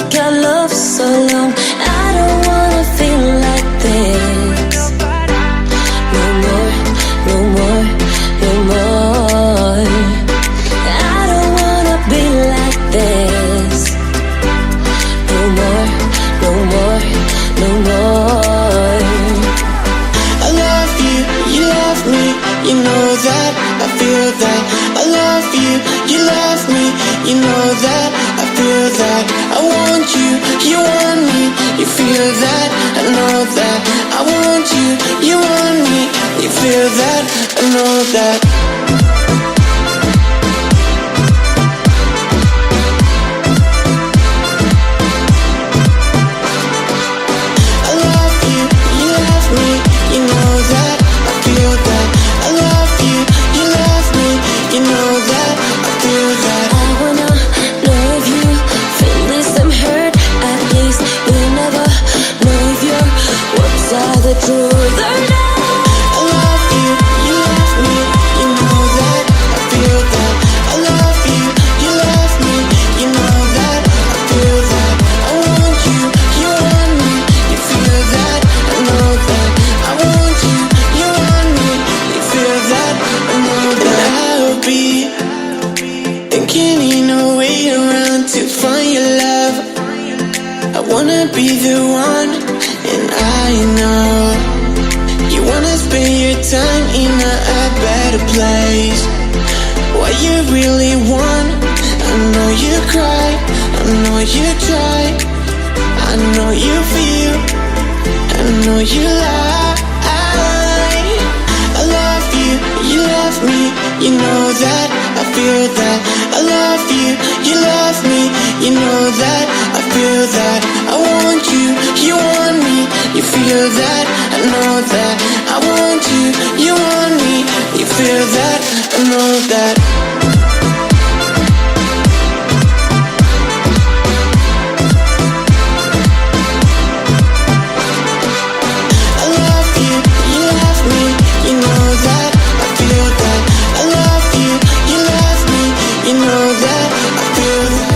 make our love so long. I don't wanna feel like this. No more, no more, no more. I don't wanna be like this. No more, no more, no more. I love you, you love me, you know that, I feel that. I love you, you love me, you know that, I feel that. I want you, you want me, you feel that, I know that. I want you, you want me, you feel that, I know that. I love you, you love me, you know that, I feel that. I love you, you love me, you know that, I feel that. I wanna love you, feeling some hurt. At least you never know if your words are the truth or not. I love you, you love me, you know that, I feel that. I love you, you love me, you know that, I feel that. I want you, you want me, you feel that, I know that. I want you, you want me, you feel that, I know that. I'll be thinking in a way around to find your love. I wanna be the one, and I know you wanna spend your time in a better place. What you really want, I know you cry, I know you try, I know you feel, I know you lie. I love you, you love me, you know that, I feel that. I love you, you love me, you know that, I feel that. I want you, you want me, you feel that, I know that. I want you, you want me, you feel that, I know that. I love you, you love me, you know that, I feel that. I love you, you love me, you know that, I feel that.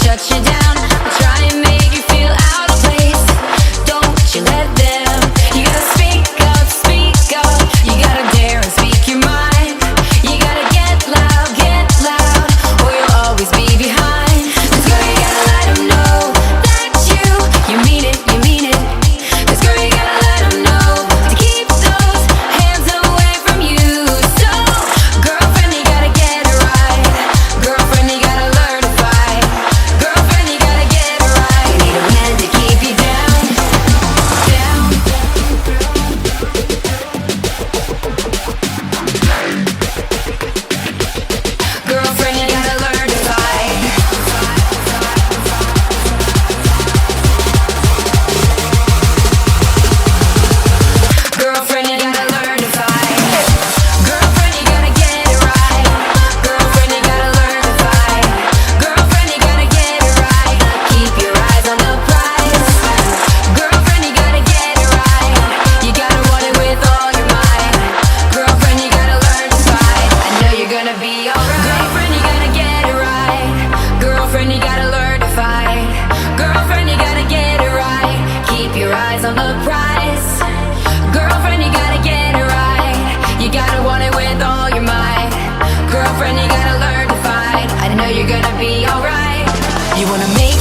shut you down, try and make you feel out of place. Don't you let them. You gotta speak up, you gotta dare and speak your mind. You gotta get loud, or you'll always be behind. Cause girl, you gotta let them know that you mean it, you mean it. Cause girl, you gotta let them know to keep those hands away from you. So, girlfriend, you gotta get it right. Girlfriend, you gotta learn to fight. Girlfriend, you gotta get it right. You need a man to keep you down, down. Girlfriend, you gotta learn to fight. Girlfriend, you gotta learn to fight. Girlfriend, you gotta get it right. Girlfriend, you gotta learn to fight. Girlfriend, you gotta get it right. Keep your eyes on the prize. Girlfriend, you gotta get it right. You gotta want it with all your might. Girlfriend, you gotta learn to fight. I know you're gonna be alright. Girlfriend, you gotta get it right. Girlfriend, you gotta learn to fight. Girlfriend, you gotta get it right. Keep your eyes on the prize. Girlfriend, you gotta get it right. You gotta want it with all your might. Girlfriend, you gotta learn to fight. I know you're gonna be alright. You wanna make